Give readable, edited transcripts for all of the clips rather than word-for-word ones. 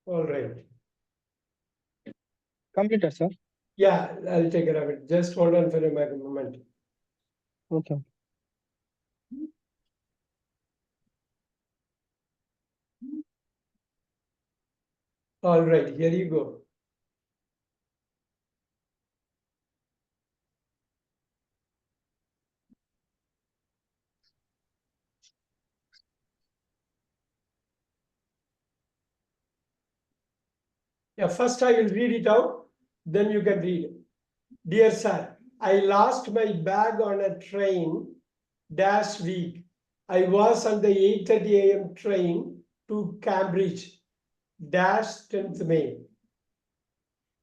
All right. Completed, sir. Yeah, I'll take care of it. Just hold on for a moment. Okay. All right, here you go. Yeah, first I will read it out, then you can read. Dear sir, I lost my bag on a train dash week. I was on the 8:30 a.m. train to Cambridge dash 10th May.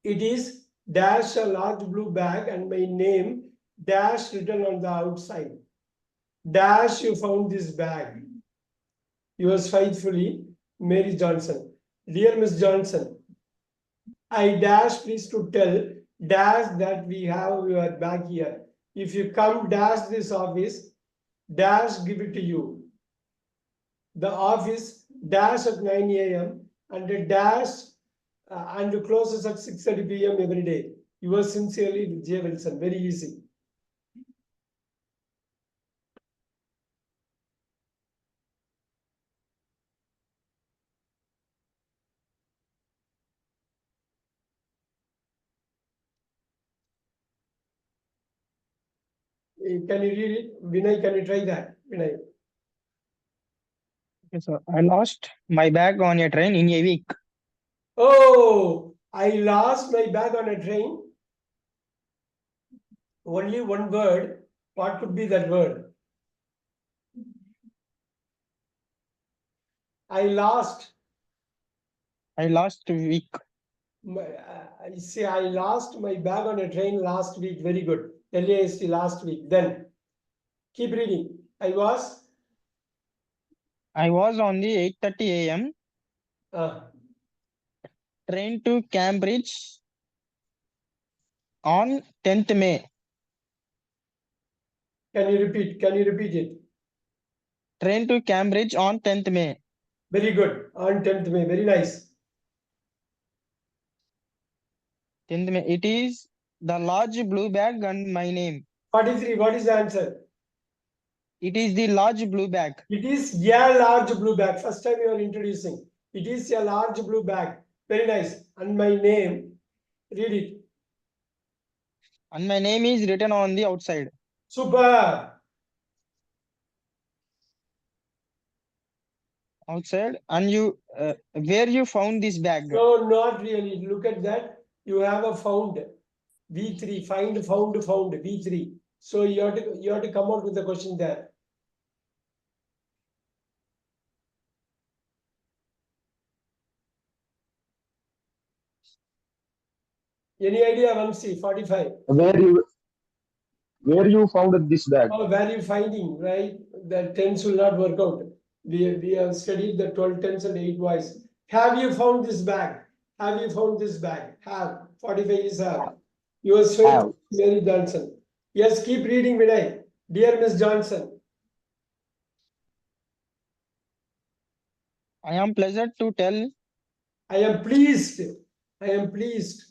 It is dash a large blue bag and my name dash written on the outside. Dash you found this bag. Yours faithfully, Mary Johnson. Dear Miss Johnson, I dash please to tell dash that we have your bag here. If you come dash this office, dash give it to you. The office dash at 9 a.m. and the dash and closes at 6:30 p.m. every day. Yours sincerely, J. Wilson. Very easy. Can you read it? Vinay, can you try that? Vinay. Okay, sir. I lost my bag on a train in a week. Oh, I lost my bag on a train. Only one word. What could be that word? I lost. I lost a week. I say I lost my bag on a train last week. Very good. LAST last week. Then keep reading. I was on the 8:30 a.m. train to Cambridge on 10th May. Can you repeat? Can you repeat it? Train to Cambridge on 10th May. Very good. On 10th May. Very nice. 10th May. It is the large blue bag and my name. 43. What is the answer? It is the large blue bag. It is a large blue bag. First time you are introducing. It is a large blue bag. Very nice. And my name. Read it. And my name is written on the outside. Super. Outside. And you, where you found this bag? No, not really. Look at that. You have a found. V3. Find, found, V3. So you have to come out with the question there. Any idea, Vamsi? 45. Where you found this bag? Oh, value finding, right? The tens will not work out. We have studied the 12 tens and 8 Ys. Have you found this bag? Have you found this bag? Have. 45 is have. Yours faith, Mary Johnson. Yes, keep reading, Vinay. Dear Miss Johnson. I am pleased to tell. I am pleased. I am pleased.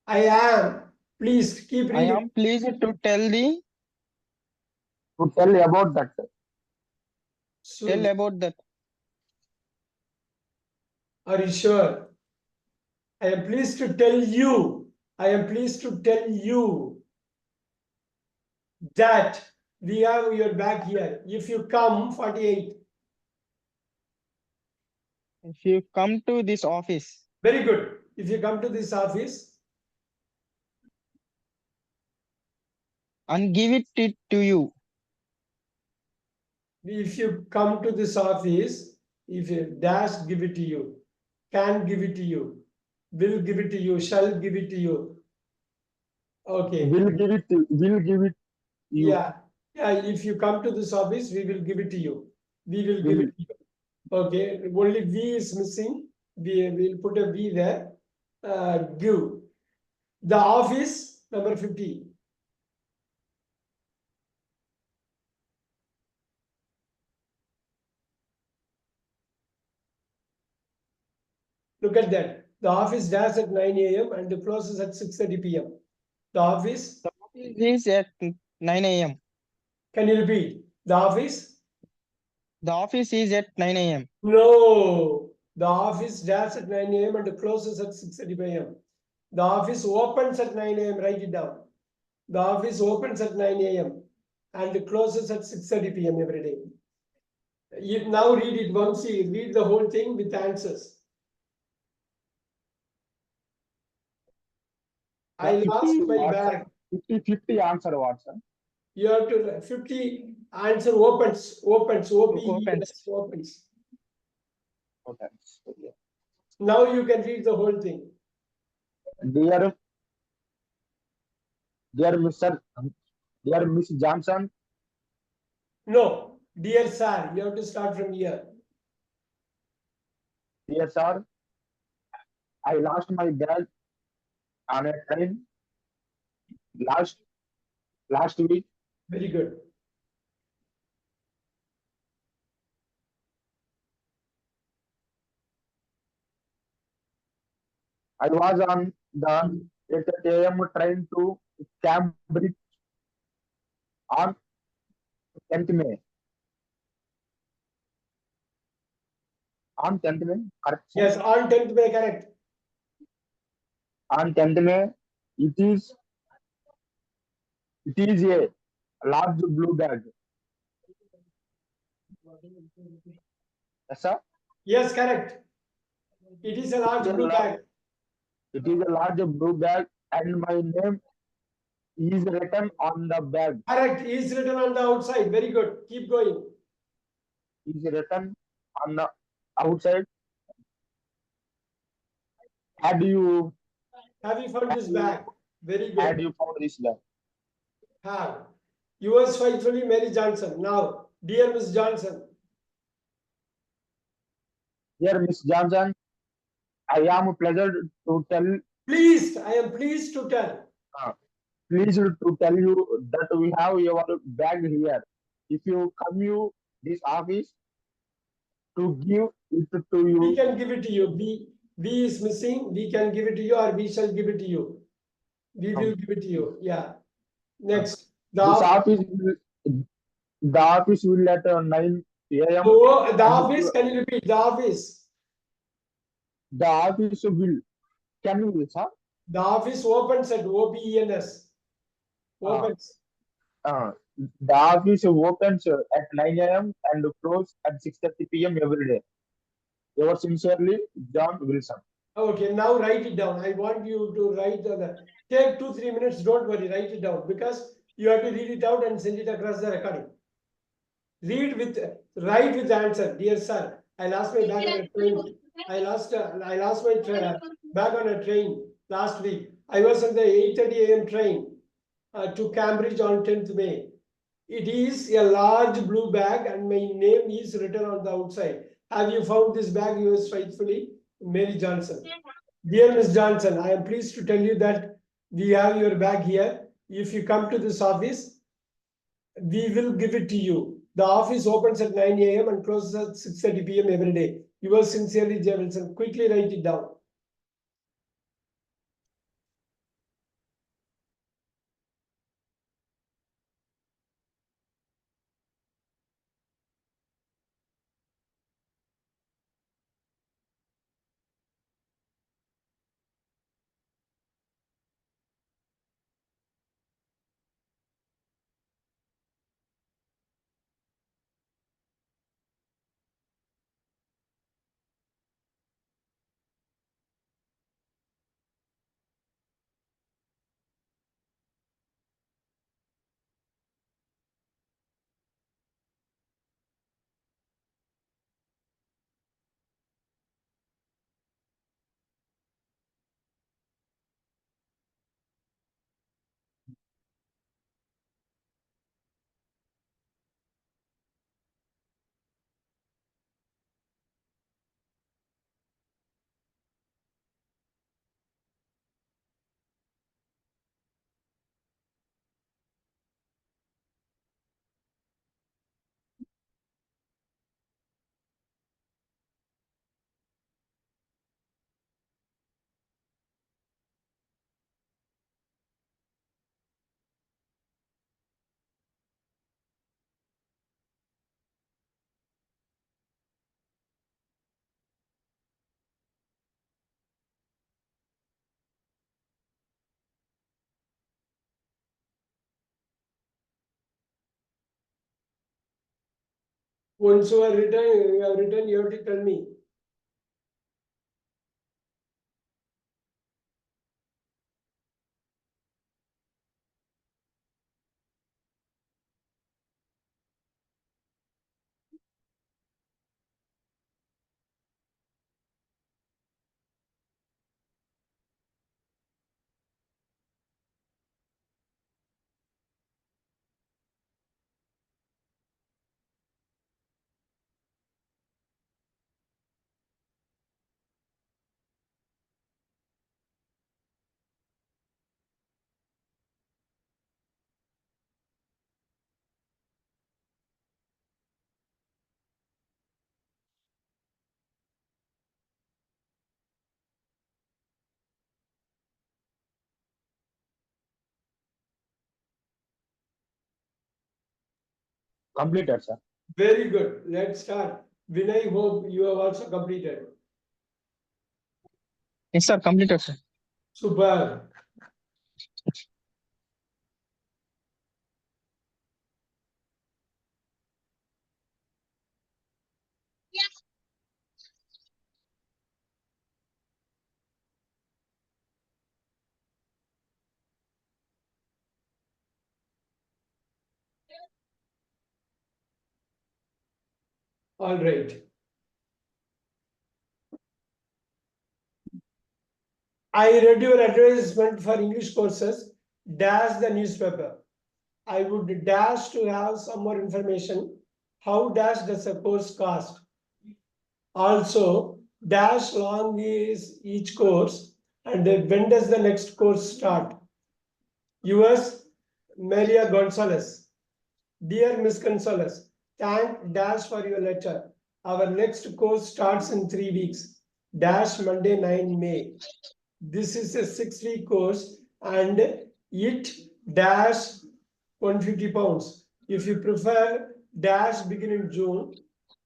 I am pleased. Keep reading. I am pleased to tell the. To tell about that. So, Tell about that. are you sure? I am pleased to tell you. I am pleased to tell you that we have your bag here. If you come, 48. If you come to this office. Very good. If you come to this office. And give it to you. If you come to this office, if you dash, give it to you. Can give it to you. Will give it to you. Shall give it to you. Okay. Will give it to you. Yeah. Yeah. If you come to this office, we will give it to you. We will give it to you. Okay. Only V is missing. we'll put a B there. Give. The office, number 50. Look at that. The office starts at 9 a.m. and closes at 6:30 p.m. The office, The office is at 9 a.m. can you repeat? The office? The office is at 9 a.m. No. The office starts at 9 a.m. and closes at 6:30 p.m. The office opens at 9 a.m. Write it down. The office opens at 9 a.m. and closes at 6:30 p.m. every day. You now read it once, you read the whole thing with answers. I lost my bag. 50 answer what, sir? You have to 50 answer opens, opens. Opens. Okay. Okay. Now you can read the whole thing. Dear, dear Mr. Dear Miss Johnson, No, dear sir, you have to start from here. dear sir, I lost my bag on a train last last week. Very good. I was on the 8 a.m. train to Cambridge on 10th May. On 10th May, correct, sir? Yes, on 10th May, correct. On 10th May, it is a large blue bag. Yes, sir. Yes, correct. It is a large blue bag. It is a large blue bag, and my name is written on the bag. Correct. Is written on the outside. Very good. Keep going. Is written on the outside. Had you Have you found this bag? Very had good. you found this bag? Have. Yours faithfully, Mary Johnson. Now, dear Miss Johnson, Dear Miss Johnson, I am pleased to tell pleased. I am pleased to tell. pleased to tell you that we have your bag here. If you come to this office to give it to We you, can give it to you. B is missing. We can give it to you, or we shall give it to you. We will give it to you. Yeah. Next. this office will, the office will at 9 a.m. Oh, the and office. Can you repeat? The office. the office will, can you, sir? The office opens at OPENS. Opens. Uh, the office opens at 9 a.m. and closes at 6:30 p.m. every day. Yours sincerely, John Wilson. Okay, now write it down. I want you to write take 2-3 minutes. Don't worry, write it down because you have to read it out and send it across the recording. Write with the answer. Dear sir, I lost my bag on a train. I lost my bag on a train last week. I was on the 8:30 a.m. train to Cambridge on 10th May. It is a large blue bag and my name is written on the outside. Have you found this bag? Yours faithfully, Mary Johnson. Dear Miss Johnson, I am pleased to tell you that we have your bag here. If you come to this office, we will give it to you. The office opens at 9 a.m. and closes at 6:30 p.m. every day. Yours sincerely, J. Wilson. Quickly write it down. Once you have written, you have to tell me. Completed, sir. Very good. Let's start. Vinay, hope you have also completed. Yes, sir. Completed, sir. Super. All right. I read your advertisement for English courses. Dash the newspaper. I would dash to have some more information. How dash does a course cost? Also, dash long is each course, and when does the next course start? Yours, Maria Gonzalez. Dear Miss Gonzalez, thank dash for your letter. Our next course starts in 3 weeks. Dash Monday 9 May. This is a 6-week course and it dash 150 pounds. If you prefer dash begin in June,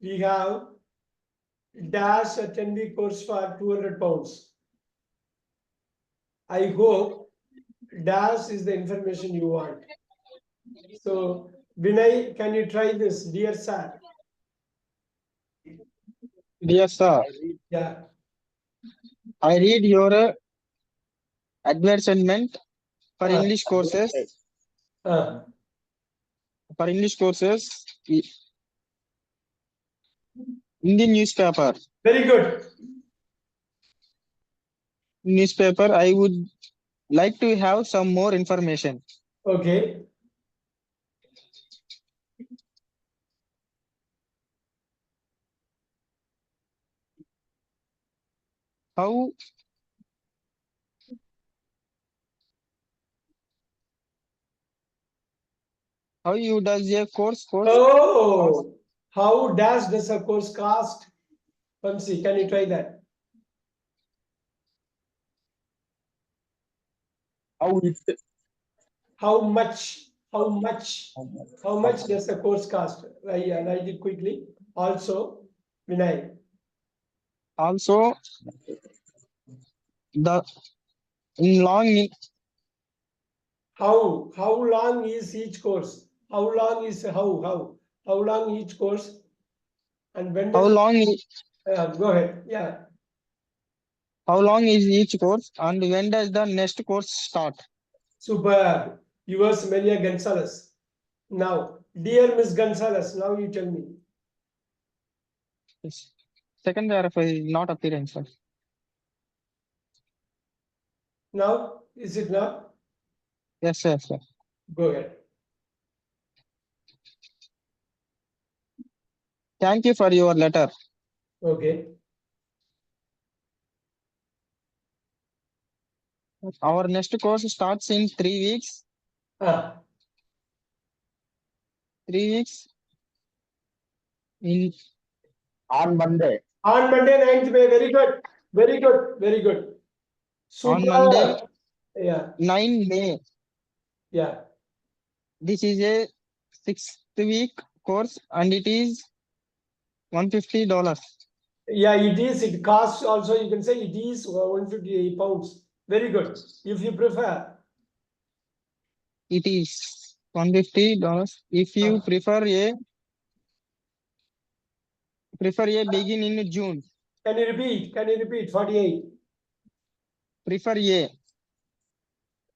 we have dash a 10-week course for 200 pounds. I hope dash is the information you want. So Vinay, can you try this, dear sir? Yes, sir. Yeah. I read your advertisement for English courses. Uh, For English courses in the newspaper. very good. Newspaper. I would like to have some more information. Okay. How you does a course? Oh, how does a course cost? Vamsi, can you try that? How it How much? How much? How much does the course cost? Write it quickly. Also, Vinay, Also the in long how long is each course? How long is how long each course? And when how does long go ahead? Yeah, how long is each course and when does the next course start? super. Yours, Maria Gonzalez. Now, dear Miss Gonzalez, now you tell me. Yes. Second paragraph is not appearing, sir. Now, is it now? Yes, sir. Go ahead. Thank you for your letter. Okay. Our next course starts in 3 weeks. Ah, 3 weeks in on Monday. on Monday, 9th May. Very good. Very good. Very good. on Super. Monday, Yeah. 9 May. Yeah. This is a 6th week course and it is $150. Yeah, it is. It costs also, you can say it is 150 pounds. Very good. If you prefer. It is $150. If you Ah, prefer a Prefer a begin in June. Can you repeat? Can you repeat? 48. Prefer a.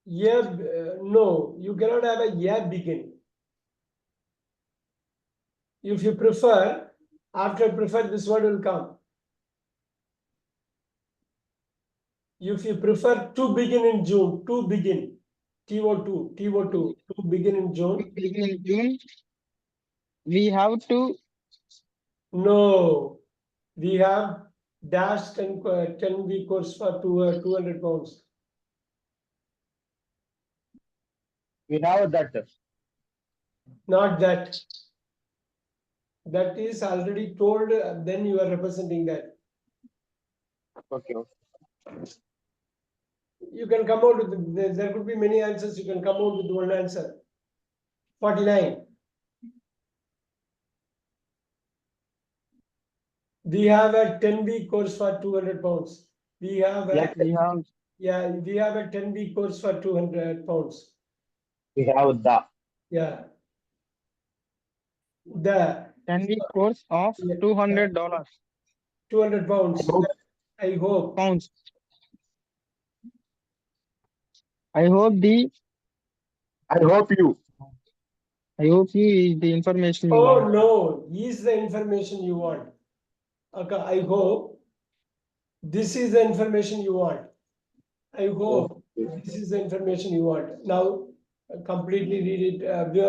Yeah, no, you cannot have a yeah begin. If you prefer, after prefer, this word will come. If you prefer to begin in June, to begin, TO2, to begin in June. Begin in June. We have to. No, we have dash 10 week course for 200 pounds. We have that. Not that. That is already told, then you are representing that. Okay. You can come out with, there could be many answers, you can come out with one answer. 49. We have a 10-week course for 200 pounds. We have a, Yes, We have. yeah, we have a 10-week course for 200 pounds. we have the. Yeah. The 10-week course of Yeah. $200 200 pounds. I hope. pounds. I hope the. I hope you. I hope you is the information you Oh want. no, is the information you want. Okay, I hope this is the information you want. I hope Okay. this is the information you want. Now, completely read it.